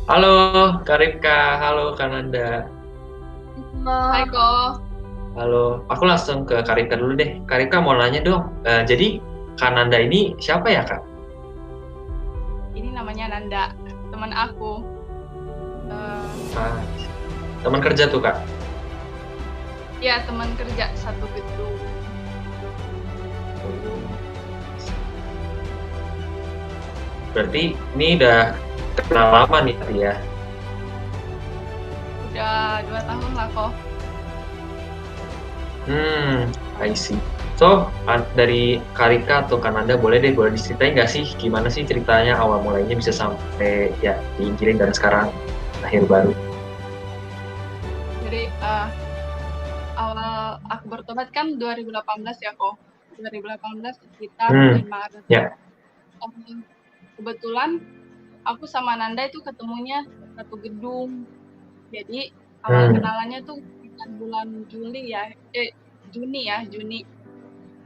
Halo Kak Ripka, halo Kak Nanda. Hai Ko, Halo, aku langsung ke Kak Ripka dulu deh. Kak Ripka mau nanya dong, jadi Kak Nanda ini siapa ya Kak? ini namanya Nanda, teman aku. Eh, Ah, teman kerja tuh Kak. ya teman kerja satu gedung. Berarti ini udah kenal lama nih tadi ya. Udah 2 tahun lah Ko. I see. So, dari Kak Ripka atau Kak Nanda boleh diceritain nggak sih gimana sih ceritanya awal mulainya bisa sampai ya diinjilin dan sekarang akhir baru. Jadi awal aku bertobat kan 2018 ya Ko. 2018 sekitar Hmm, bulan Maret. ya. Eh, Kebetulan aku sama Nanda itu ketemunya satu gedung. Jadi awal Hmm, kenalannya tuh sekitar bulan Juli ya, Juni ya, Juni.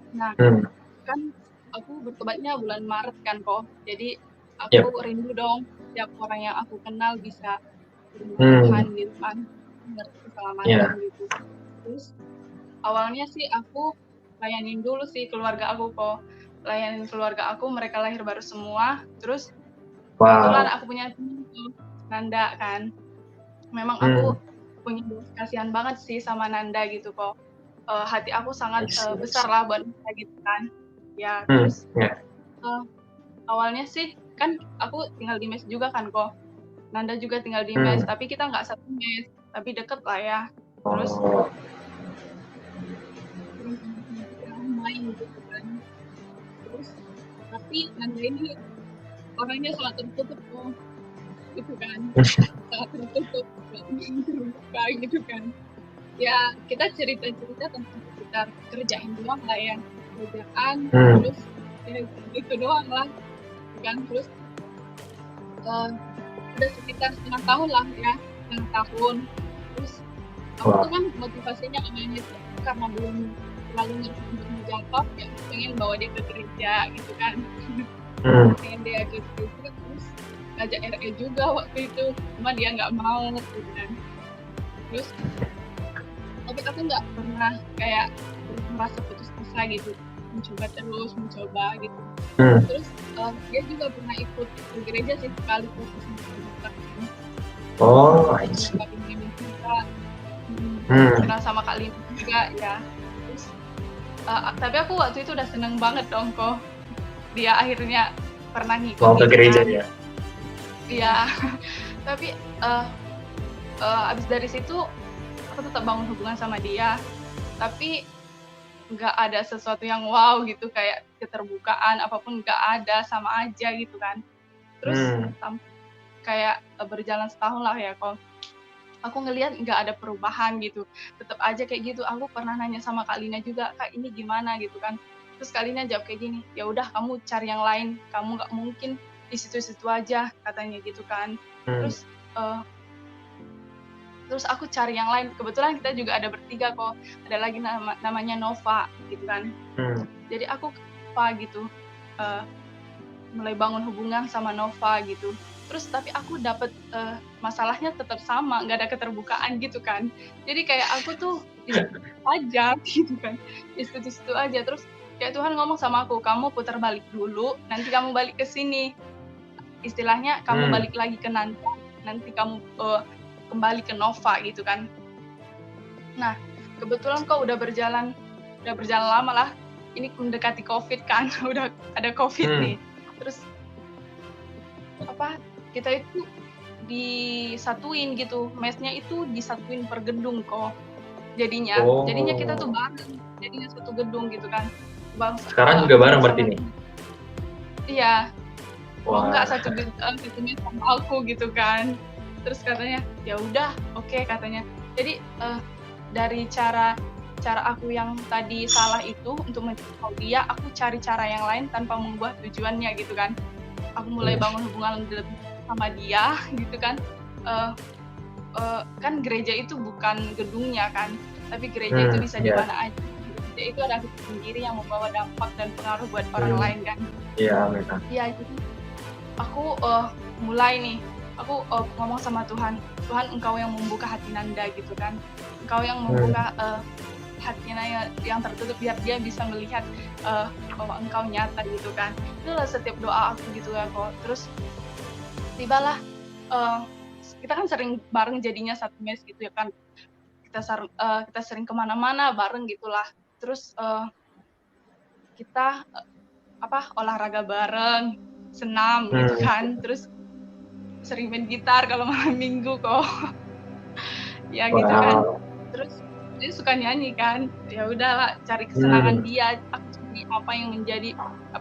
Nah, hmm, kan aku bertobatnya bulan Maret kan kok. Jadi aku ya. rindu dong setiap orang yang aku kenal bisa terima Tuhan Hmm, gitu kan, ngerti keselamatan ya. gitu. Terus awalnya sih aku layanin dulu sih keluarga aku kok. Layanin keluarga aku, mereka lahir baru semua. Terus kebetulan Wow. aku punya temen tuh, Nanda kan. Memang aku Hmm, punya kasihan banget sih sama Nanda gitu kok. Hati aku sangat I see, I besar see. lah buat Nanda gitu kan. Ya, Hmm, terus ya. eh, awalnya sih kan aku tinggal di mes juga kan kok. Nanda juga tinggal di mes, Hmm. tapi kita nggak satu mes, tapi deket lah ya. Terus Oh, sering sama kita main gitu kan. Terus tapi Nanda ini orangnya sangat tertutup kok, gitu kan. Sangat tertutup, nggak mau terbuka gitu kan. Ya kita cerita-cerita tentang sekitar kerjaan doang lah ya. Kerjaan, hmm. terus ya gitu doang lah. Kan terus eh, udah sekitar 1/2 tahun lah ya, 1/2 tahun. Terus aku tuh Wah. kan motivasinya awalnya tuh karena belum terlalu ngerti untuk menjangkau, ya aku pengen bawa dia ke gereja gitu kan. Hmm. Pengen dia ke gereja, terus ngajak RE juga waktu itu, cuma dia nggak mau gitu kan. Terus tapi aku nggak pernah kayak merasa putus asa gitu, mencoba gitu. Hmm. Terus dia juga pernah ikut ke gereja sih sekali fokus sama Oh, I sama see. Kak Lina juga, Hmm. kenal sama Kak Lina juga ya. Terus tapi aku waktu itu udah seneng banget dong kok dia akhirnya pernah ngikut Mau ke gitu gereja kan. ya? Iya. Tapi abis dari situ aku tetap bangun hubungan sama dia, tapi nggak ada sesuatu yang wow gitu kayak keterbukaan apapun, nggak ada, sama aja gitu kan. Terus Hmm. kayak berjalan setahun lah ya kok, aku ngelihat nggak ada perubahan gitu, tetap aja kayak gitu. Aku pernah nanya sama Kak Lina juga, Kak ini gimana gitu kan. Terus Kak Lina jawab kayak gini, ya udah kamu cari yang lain, kamu nggak mungkin di situ-situ aja, katanya gitu kan. Hmm. Terus uh, terus aku cari yang lain, kebetulan kita juga ada bertiga kok, ada lagi namanya Nova gitu kan. Hmm. Jadi aku ke Nova gitu, uh, mulai bangun hubungan sama Nova gitu. Terus tapi aku dapet masalahnya tetap sama, nggak ada keterbukaan gitu kan. Jadi kayak aku tuh di situ aja gitu kan, di situ-situ aja. Terus kayak Tuhan ngomong sama aku, kamu putar balik dulu, nanti kamu balik ke sini. Istilahnya kamu Hmm. balik lagi ke Nanda, nanti kamu kembali ke Nova gitu kan. Nah kebetulan kok udah berjalan lama lah. Ini mendekati COVID kan, udah ada COVID Hmm. nih. Terus apa, kita itu disatuin gitu, mesnya itu disatuin per gedung kok. Jadinya kita tuh Oh. bareng, jadinya satu gedung gitu kan. Bang, Sekarang juga aku bareng berarti sama nih? iya, mau nggak Wah. satu mes sama aku gitu kan. Terus katanya, ya udah, oke katanya. Jadi dari cara aku yang tadi salah itu untuk menjangkau dia, aku cari cara yang lain tanpa mengubah tujuannya gitu kan. Aku mulai Hmm. bangun hubungan lebih sama dia gitu kan. Kan gereja itu bukan gedungnya kan, tapi gereja itu Hmm. bisa di Ya. mana aja. Gereja itu adalah hidup sendiri yang membawa dampak dan pengaruh buat orang Hmm. lain kan. Ya, amin. Iya, jadi aku mulai nih, aku ngomong sama Tuhan, Tuhan Engkau yang membuka hati Nanda gitu kan, Engkau yang membuka hatinya yang tertutup biar dia bisa melihat bahwa Engkau nyata gitu kan. Itulah setiap doa aku gitu ya kok. Terus tibalah kita kan sering bareng jadinya satu mes gitu ya kan, kita sering kemana-mana bareng gitulah. Terus kita olahraga bareng, senam gitu kan, terus sering main gitar kalau malam minggu kok. Ya gitu kan. Wow. Terus dia suka nyanyi kan, ya udahlah cari kesenangan dia, aku cari apa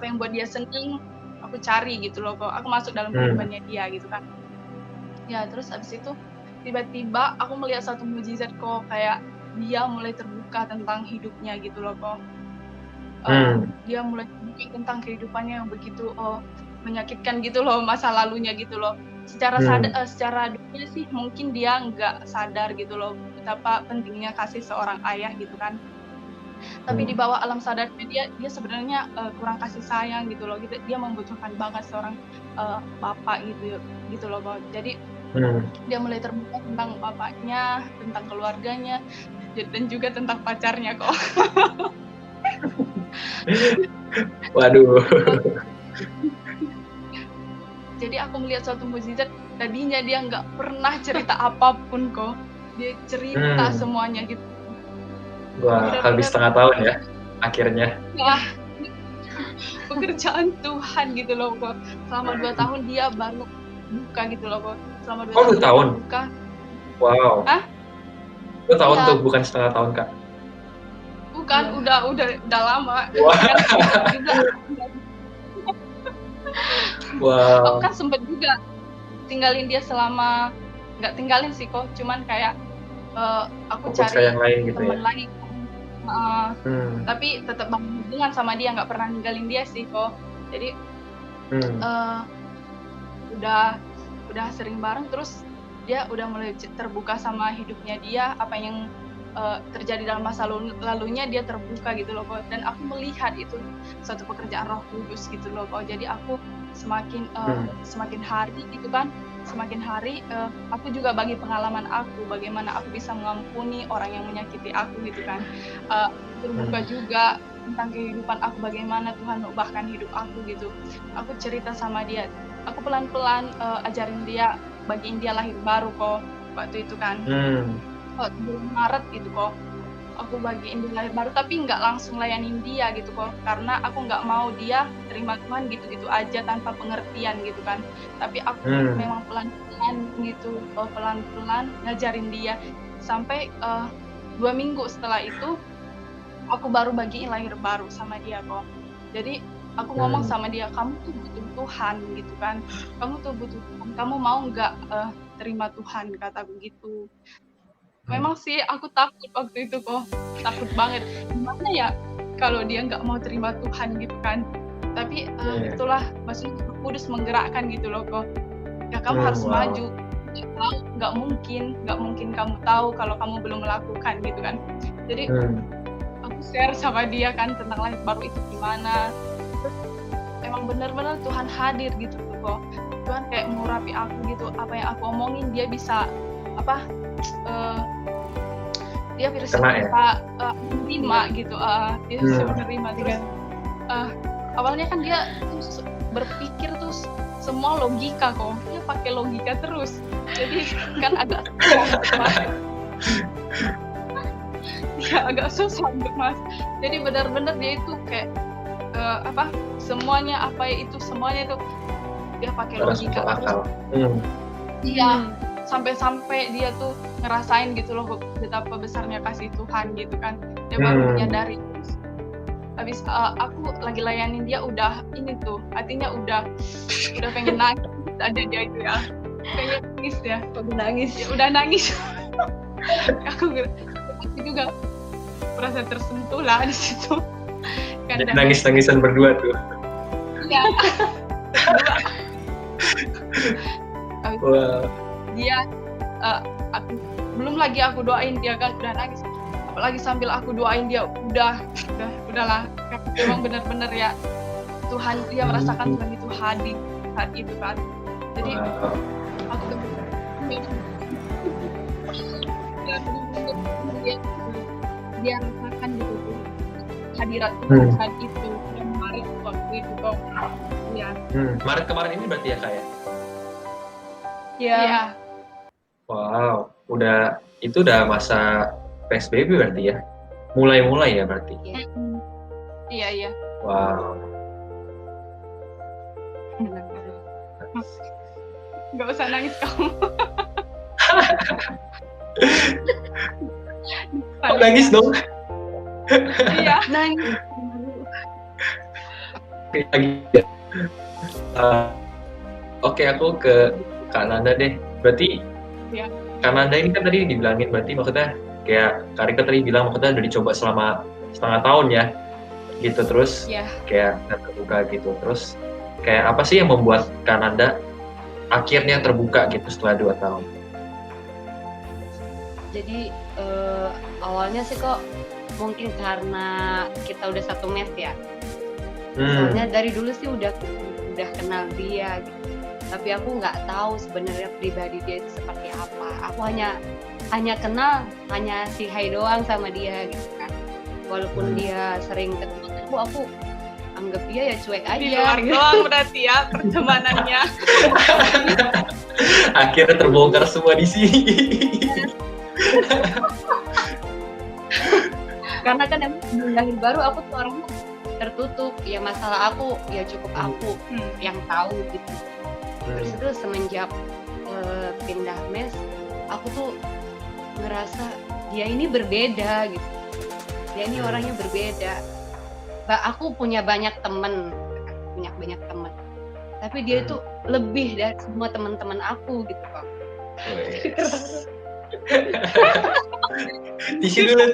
yang buat dia seneng, aku cari gitu loh kok, aku masuk dalam kehidupannya dia gitu kan. Ya terus abis itu tiba-tiba aku melihat satu mukjizat kok, kayak dia mulai terbuka tentang hidupnya gitu loh kok. Dia mulai terbuka tentang kehidupannya yang begitu menyakitkan gitu loh, masa lalunya gitu loh. Secara dunia sih mungkin dia nggak sadar gitu loh betapa pentingnya kasih seorang ayah gitu kan. Tapi di bawah alam sadarnya dia sebenarnya kurang kasih sayang gitu loh. Dia membutuhkan banget seorang bapak gitu loh kok. Jadi dia mulai terbuka tentang bapaknya, tentang keluarganya, dan juga tentang pacarnya kok. Waduh. Jadi aku melihat suatu mukjizat, tadinya dia nggak pernah cerita apapun kok, dia cerita semuanya gitu. Wah, habis setengah tahun ya akhirnya. Wah, pekerjaan Tuhan gitu loh kok. Selama 2 tahun dia baru buka gitu loh kok. Selama 2 tahun buka. Wow. Hah? 2 tahun tuh, bukan setengah tahun Kak? Bukan, udah lama. Wow. Aku kan sempet juga tinggalin dia selama, nggak tinggalin sih kok, cuman kayak aku cari teman lagi. Tapi tetap bangun hubungan sama dia, nggak pernah ninggalin dia sih kok. Jadi udah sering bareng, terus dia udah mulai terbuka sama hidupnya dia, apa yang terjadi dalam masa lalunya dia terbuka gitu loh kok. Dan aku melihat itu suatu pekerjaan Roh Kudus gitu loh kok. Jadi aku semakin hari gitu kan, semakin hari aku juga bagi pengalaman aku, bagaimana aku bisa mengampuni orang yang menyakiti aku gitu kan. Terbuka juga tentang kehidupan aku, bagaimana Tuhan mengubahkan hidup aku gitu. Aku cerita sama dia, aku pelan-pelan ajarin dia, bagiin dia lahir baru kok waktu itu kan. Bulan Maret gitu kok, aku bagiin dia lahir baru, tapi nggak langsung layanin dia gitu kok, karena aku nggak mau dia terima Tuhan gitu-gitu aja tanpa pengertian gitu kan. Tapi aku memang pelan-pelan gitu, pelan-pelan ngajarin dia sampai 2 minggu setelah itu aku baru bagiin lahir baru sama dia kok. Jadi aku ngomong sama dia, kamu tuh butuh Tuhan gitu kan, kamu tuh butuh Tuhan, kamu mau nggak terima Tuhan, kata begitu. Memang sih aku takut waktu itu kok, takut banget. Gimana ya kalau dia nggak mau terima Tuhan gitu kan. Tapi itulah maksudnya Roh Kudus menggerakkan gitu loh kok. Ya kamu harus maju. Nggak mungkin kamu tahu kalau kamu belum melakukan gitu kan. Jadi aku share sama dia kan tentang lahir baru itu gimana. Terus emang benar-benar Tuhan hadir gitu kok. Tuhan kayak mengurapi aku gitu. Apa yang aku omongin dia bisa dia bisa menerima gitu, dia bisa menerima dengan awalnya kan dia tuh berpikir tuh semua logika kok, dia pakai logika terus, jadi kan agak susah untuk mas. Jadi benar-benar dia itu kayak semuanya itu dia pakai logika terus. Iya. Sampai dia tuh ngerasain gitu loh betapa besarnya kasih Tuhan gitu kan. Dia baru menyadari. Habis aku lagi layanin dia udah ini tuh, hatinya udah pengen nangis ada dia itu ya. Pengen nangis ya. Udah nangis. Aku juga merasa tersentuh lah di situ. Kan nangis-nangisan berdua tuh. Iya. Wow. Dia belum lagi aku doain dia kan udah nangis, apalagi sambil aku doain dia udahlah. Memang benar-benar ya Tuhan, dia merasakan Tuhan itu hadir saat itu kan. Jadi aku dia dia rasakan gitu tuh hadirat Tuhan itu dan Maret waktu itu kok ya. Maret kemarin ini berarti ya Kak ya? Iya. Wow, itu udah masa PSBB berarti ya? Mulai ya berarti? Iya. Wow. Nggak usah nangis kamu. Nangis dong. Iya, nangis. Oke, aku ke Kak Nanda deh. Berarti ya. Kak Nanda ini kan tadi dibilangin, berarti maksudnya kayak Kak Rika tadi bilang maksudnya udah dicoba selama setengah tahun ya, gitu terus kayak nggak terbuka gitu. Terus kayak apa sih yang membuat Kak Nanda akhirnya terbuka gitu setelah 2 tahun? Jadi awalnya sih kok mungkin karena kita udah satu mes ya. Soalnya dari dulu sih udah kenal dia gitu. Tapi aku nggak tahu sebenarnya pribadi dia itu seperti apa. Aku hanya kenal, hanya si hai doang sama dia gitu kan. Walaupun dia sering ketemu aku anggap dia ya cuek aja. Di luar gitu. doang berarti ya pertemanannya. Akhirnya terbongkar semua di sini. Karena kan emang dari baru aku tuh orangnya tertutup, ya masalah aku ya cukup aku yang tahu gitu. Terus itu semenjak pindah mes, aku tuh ngerasa dia ini berbeda gitu. Dia ini orangnya berbeda. Aku punya banyak temen, tapi dia itu lebih dari semua teman-teman aku gitu kok. Tisu dulu.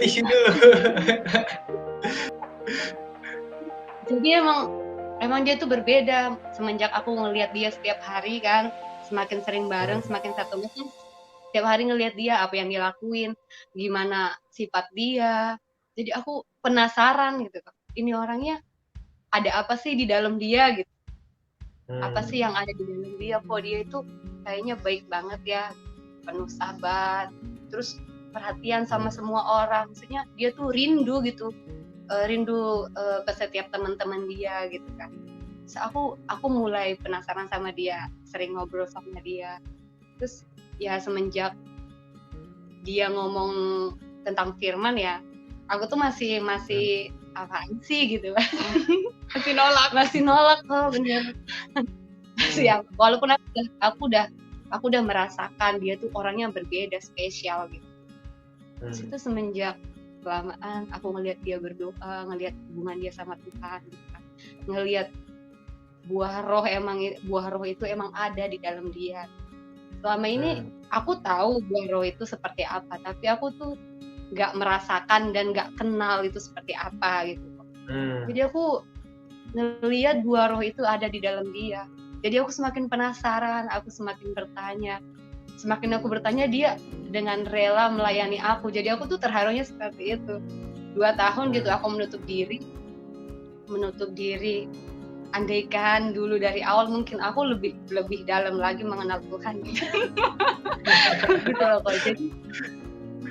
Jadi emang dia tuh berbeda semenjak aku ngelihat dia setiap hari kan, semakin sering bareng, semakin satu mes kan, setiap hari ngelihat dia apa yang dia lakuin, gimana sifat dia. Jadi aku penasaran gitu kok. Ini orangnya ada apa sih di dalam dia gitu? Apa sih yang ada di dalam dia? Kok dia itu kayaknya baik banget ya, penuh sabar, terus perhatian sama semua orang. Maksudnya dia tuh rindu gitu, ke setiap teman-teman dia gitu kan. So, aku mulai penasaran sama dia, sering ngobrol sama dia. Terus ya semenjak dia ngomong tentang firman ya, aku tuh masih apaan sih gitu kan. masih nolak kok bener. Masih walaupun aku udah merasakan dia tuh orangnya berbeda, spesial gitu. Terus itu semenjak kelamaan aku ngelihat dia berdoa, ngelihat hubungan dia sama Tuhan gitu kan. Ngelihat buah roh itu emang ada di dalam dia. Selama ini aku tahu buah roh itu seperti apa, tapi aku tuh nggak merasakan dan nggak kenal itu seperti apa gitu. Jadi aku ngelihat buah roh itu ada di dalam dia. Jadi aku semakin penasaran, aku semakin bertanya. Semakin aku bertanya, dia dengan rela melayani aku. Jadi aku tuh terharunya seperti itu. 2 tahun gitu aku menutup diri. Andaikan dulu dari awal mungkin aku lebih dalam lagi mengenal Tuhan. Gitu loh kok. Jadi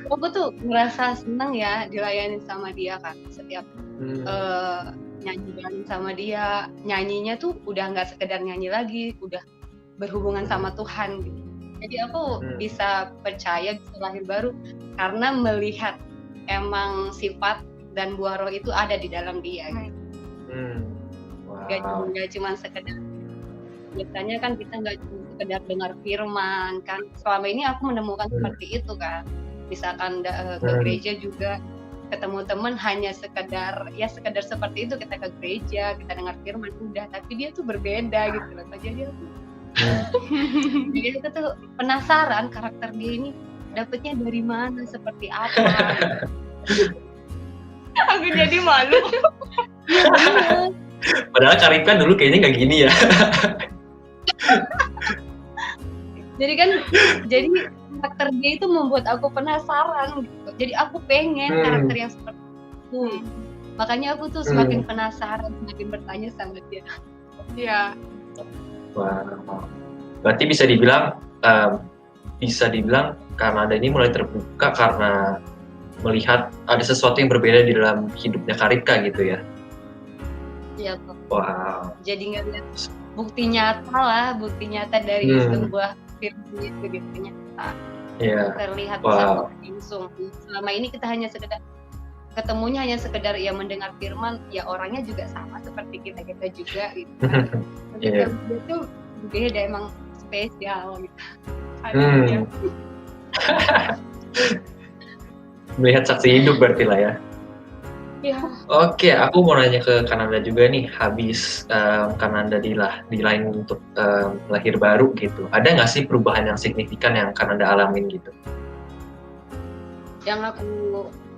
aku tuh ngerasa senang ya dilayani sama dia kan. Setiap nyanyi bareng sama dia, nyanyinya tuh udah nggak sekedar nyanyi lagi, udah berhubungan sama Tuhan gitu. Jadi aku bisa percaya, bisa lahir baru karena melihat emang sifat dan buah roh itu ada di dalam dia gitu. Wow. Gak cuma sekedar, biasanya kan kita nggak cuma sekedar dengar firman kan. Selama ini aku menemukan seperti itu kan. Misalkan ke gereja juga ketemu teman hanya sekedar seperti itu, kita ke gereja, kita dengar firman udah, tapi dia tuh berbeda gitu loh. Jadi aku tuh penasaran karakter dia ini dapetnya dari mana, seperti apa. Aku jadi malu. Padahal Karika dulu kayaknya nggak gini ya. Jadi karakter dia itu membuat aku penasaran gitu. Jadi aku pengen karakter yang seperti itu. Makanya aku tuh semakin penasaran, semakin bertanya sama dia. Iya. Wow. Berarti bisa dibilang bisa dibilang Kananda ini mulai terbuka karena melihat ada sesuatu yang berbeda di dalam hidupnya Karipka gitu ya. Iya kok. Wow. Jadi ngeliat bukti nyata dari sebuah firman itu gitu nyata. Terlihat secara langsung. Selama ini kita hanya sekedar ketemunya hanya sekedar ya mendengar firman, ya orangnya juga sama seperti kita juga gitu. Tapi dia tuh beda, emang spesial gitu. Melihat saksi hidup berarti lah ya. Iya. Oke, aku mau nanya ke Kananda juga nih, habis Kananda dilain untuk lahir baru gitu, ada nggak sih perubahan yang signifikan yang Kananda alamin gitu? Yang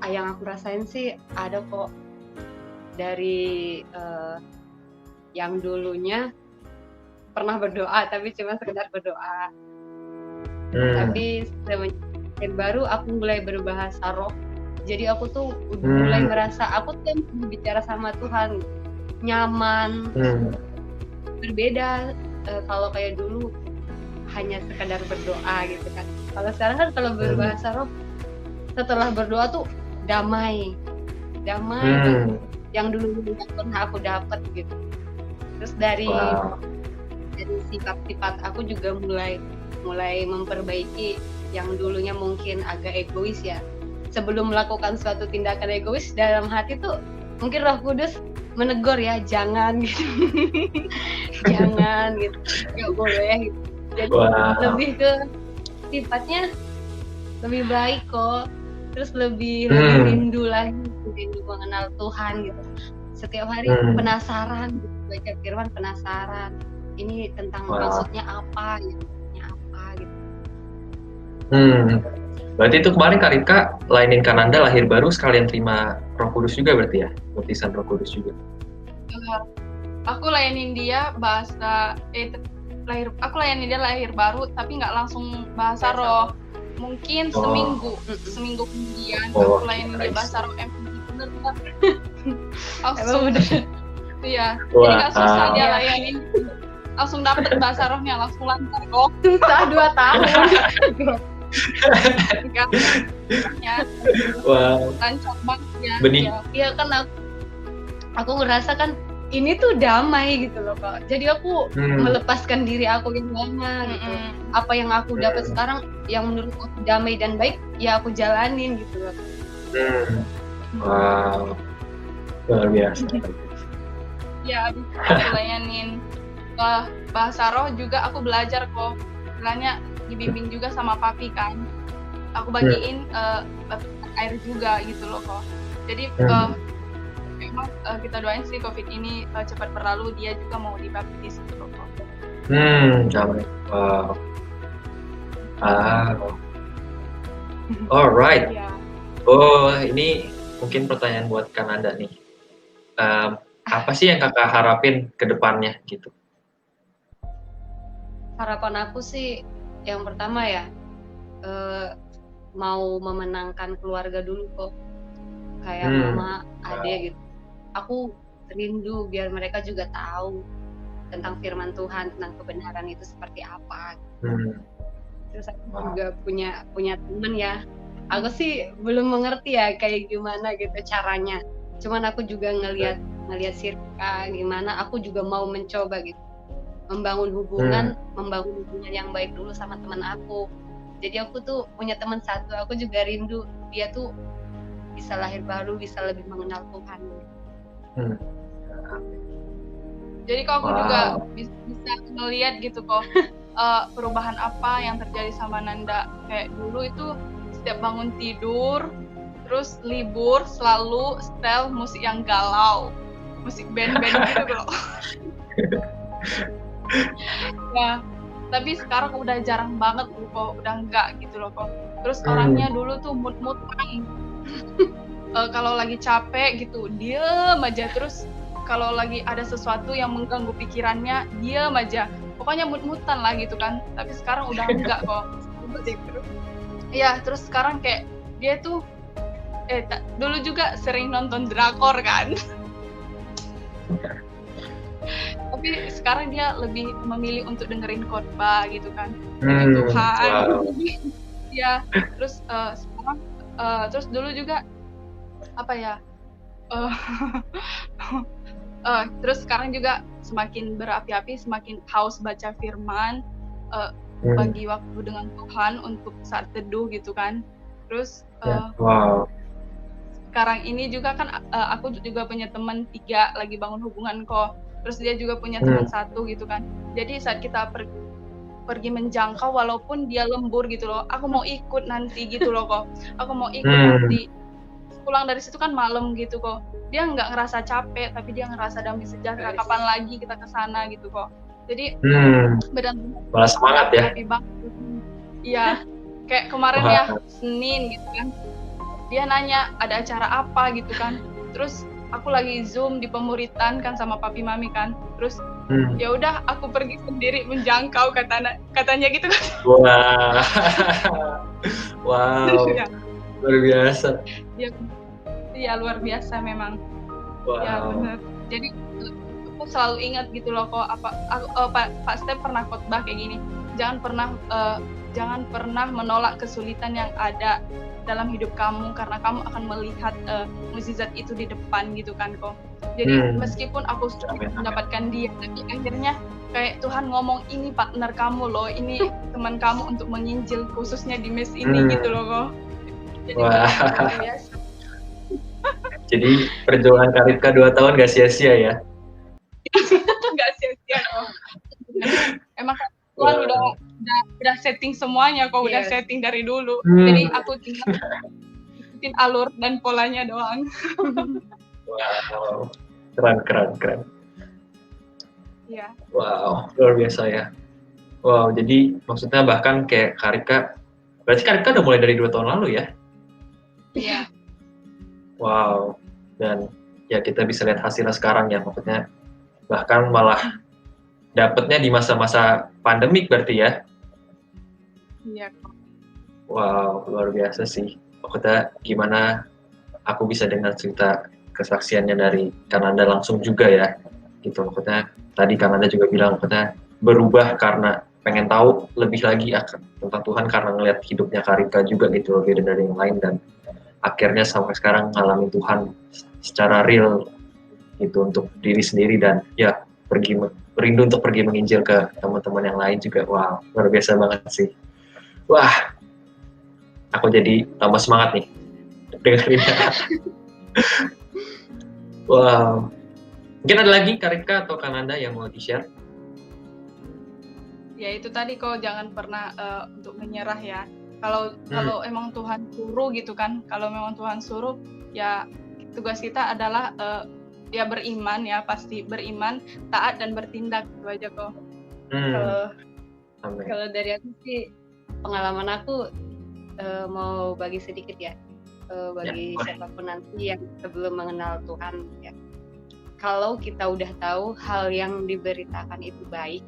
aku rasain sih ada kok, dari yang dulunya pernah berdoa tapi cuma sekedar berdoa. Tapi semenjak baru aku mulai berbahasa roh. Jadi aku tuh mulai merasa aku tuh bicara sama Tuhan nyaman, berbeda. Kalau kayak dulu hanya sekedar berdoa gitu kan. Kalau sekarang kan kalau berbahasa roh setelah berdoa tuh damai yang dulu nggak pernah aku dapat gitu. Terus dari sifat-sifat aku juga mulai memperbaiki yang dulunya mungkin agak egois ya. Sebelum melakukan suatu tindakan egois, dalam hati tuh mungkin Roh Kudus menegur ya, jangan gitu. Jangan gitu, nggak boleh gitu. Jadi lebih ke sifatnya lebih baik kok. Terus lebih rindu lagi, rindu mengenal Tuhan gitu. Setiap hari penasaran gitu, baca firman penasaran. Ini tentang maksudnya apa gitu. Berarti itu kemarin Karipka lainin Kananda lahir baru sekalian terima Roh Kudus juga berarti ya? Baptisan Roh Kudus juga. Aku layanin dia aku layanin dia lahir baru tapi nggak langsung bahasa roh. Mungkin seminggu kemudian aku layanin dia bahasa roh. Bener kan? Langsung iya. Jadi nggak susah dia layanin. Langsung dapet bahasa rohnya, langsung lancar kok. Susah 2 tahun. Lancar banget ya. Iya kan aku ngerasa kan ini tuh damai gitu loh Kak. Jadi aku melepaskan diri aku yang lama gitu. Apa yang aku dapat sekarang yang menurut aku damai dan baik ya aku jalanin gitu loh. Wow. Luar biasa. Ya, aku layanin bahasa roh juga aku belajar kok. Bilangnya dibimbing juga sama papi kan. Aku bagiin air juga gitu loh kok. Jadi memang kita doain sih COVID ini cepat berlalu, dia juga mau dibaptis gitu loh kok. Damai. Wow. Alright. Oh, ini mungkin pertanyaan buat Kananda nih. Apa sih yang kakak harapin ke depannya gitu? Harapan aku sih yang pertama ya mau memenangkan keluarga dulu kok, kayak mama, adik gitu. Aku rindu biar mereka juga tahu tentang firman Tuhan, tentang kebenaran itu seperti apa. Terus aku juga punya temen ya. Aku sih belum mengerti ya kayak gimana gitu caranya. Cuman aku juga ngelihat Sirka gimana, aku juga mau mencoba gitu. Membangun hubungan yang baik dulu sama teman aku. Jadi aku tuh punya teman satu, aku juga rindu dia tuh bisa lahir baru, bisa lebih mengenal Tuhan. Jadi kok aku juga bisa ngelihat gitu kok perubahan apa yang terjadi sama Nanda. Kayak dulu itu setiap bangun tidur, terus libur selalu setel musik yang galau, musik band-band gitu loh. Ya, tapi sekarang udah jarang banget kok, udah enggak gitu loh kok. Terus orangnya dulu tuh mood-moodan. Kalau lagi capek gitu, diem aja. Terus kalau lagi ada sesuatu yang mengganggu pikirannya, diem aja. Pokoknya mood-moodan lah gitu kan. Tapi sekarang udah enggak kok. Iya, terus sekarang kayak dia tuh dulu juga sering nonton drakor kan. Tapi Tapi sekarang dia lebih memilih untuk dengerin khotbah gitu kan, dengan Tuhan. Wow. Ya, terus sekarang terus dulu juga apa ya? Terus sekarang juga semakin berapi-api, semakin haus baca firman, bagi waktu dengan Tuhan untuk saat teduh gitu kan. Terus Wow. sekarang ini juga kan aku juga punya teman 3 lagi bangun hubungan kok. Terus dia juga punya teman 1 gitu kan. Jadi saat kita pergi menjangkau walaupun dia lembur gitu loh, aku mau ikut nanti gitu loh kok. Aku mau ikut nanti. Pulang dari situ kan malam gitu kok. Dia nggak ngerasa capek, tapi dia ngerasa damai sejahtera. Kapan lagi kita ke sana gitu kok. Jadi benar-benar malah semangat ya. Iya. Kayak kemarin ya Senin gitu kan. Dia nanya ada acara apa gitu kan. Terus aku lagi Zoom di pemuritan kan sama papi mami kan. Terus ya udah aku pergi sendiri menjangkau katanya gitu kan. Wah. Wow. Ya. Luar biasa. Iya luar biasa memang. Wow. Ya benar. Jadi aku selalu ingat gitu loh kok Pak Step pernah khotbah kayak gini. Jangan pernah menolak kesulitan yang ada dalam hidup kamu karena kamu akan melihat mukjizat itu di depan gitu kan kok. Jadi meskipun aku sulit mendapatkan dia, tapi akhirnya kayak Tuhan ngomong ini partner kamu loh, ini teman kamu untuk menginjil khususnya di mes ini gitu loh kok. Jadi luar biasa. Jadi perjuangan Karipka 2 tahun gak sia-sia ya? Gak sia-sia kok. Emang Tuhan udah setting semuanya kok, udah setting dari dulu. Jadi aku tinggal ikutin alur dan polanya doang. Wow, keren. Iya. Wow, luar biasa ya. Wow, jadi maksudnya bahkan kayak Karipka, berarti Karipka udah mulai dari 2 tahun lalu ya? Iya. Wow, dan ya kita bisa lihat hasilnya sekarang ya, maksudnya bahkan malah dapatnya di masa-masa pandemik berarti ya? Iya. Wow, luar biasa sih. Maksudnya gimana aku bisa dengar cerita kesaksiannya dari Kananda langsung juga ya, gitu. Maksudnya tadi Kananda juga bilang maksudnya berubah karena pengen tahu lebih lagi tentang Tuhan karena ngeliat hidupnya Karipka juga gitu, beda dari yang lain, dan akhirnya sampai sekarang ngalamin Tuhan secara real gitu untuk diri sendiri dan ya berindu untuk pergi menginjil ke teman-teman yang lain juga. Wow, luar biasa banget sih. Wah, aku jadi tambah semangat nih dengerinnya. Wow, mungkin ada lagi Karipka atau Kananda yang mau di-share? Ya itu tadi kok, jangan pernah untuk menyerah ya. Kalau emang Tuhan suruh gitu kan, kalau memang Tuhan suruh ya tugas kita adalah ya beriman ya, pasti beriman, taat dan bertindak, itu aja kok. Kalau dari aku sih, pengalaman aku mau bagi sedikit ya, bagi siapapun nanti yang sebelum mengenal Tuhan ya. Kalau kita udah tahu hal yang diberitakan itu baik,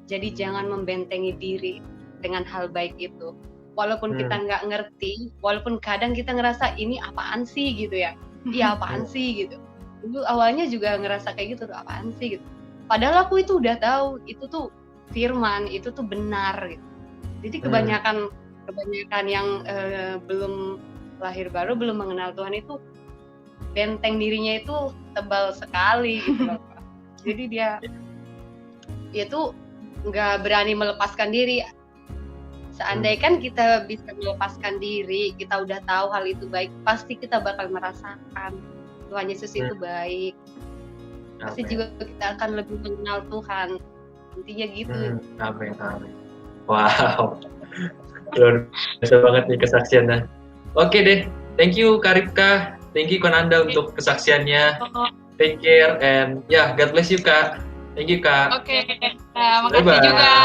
jadi jangan membentengi diri dengan hal baik itu. Walaupun kita nggak ngerti, walaupun kadang kita ngerasa ini apaan sih gitu ya, iya apaan sih gitu. Dulu awalnya juga ngerasa kayak gitu, apaan sih gitu. Padahal aku itu udah tahu, itu tuh firman, itu tuh benar gitu. Jadi kebanyakan yang belum lahir baru, belum mengenal Tuhan itu benteng dirinya itu tebal sekali gitu loh. Jadi dia tuh nggak berani melepaskan diri. Seandainya kita bisa melepaskan diri, kita udah tahu hal itu baik, pasti kita bakal merasakan Tuhan Yesus itu baik. Pasti juga kita akan lebih mengenal Tuhan. Intinya gitu. Amin. Wow, luar biasa banget nih kesaksiannya. Oke deh, thank you Karipka, thank you Kananda untuk kesaksiannya. Take care and God bless you Kak. Thank you Kak. Oke, makasih juga.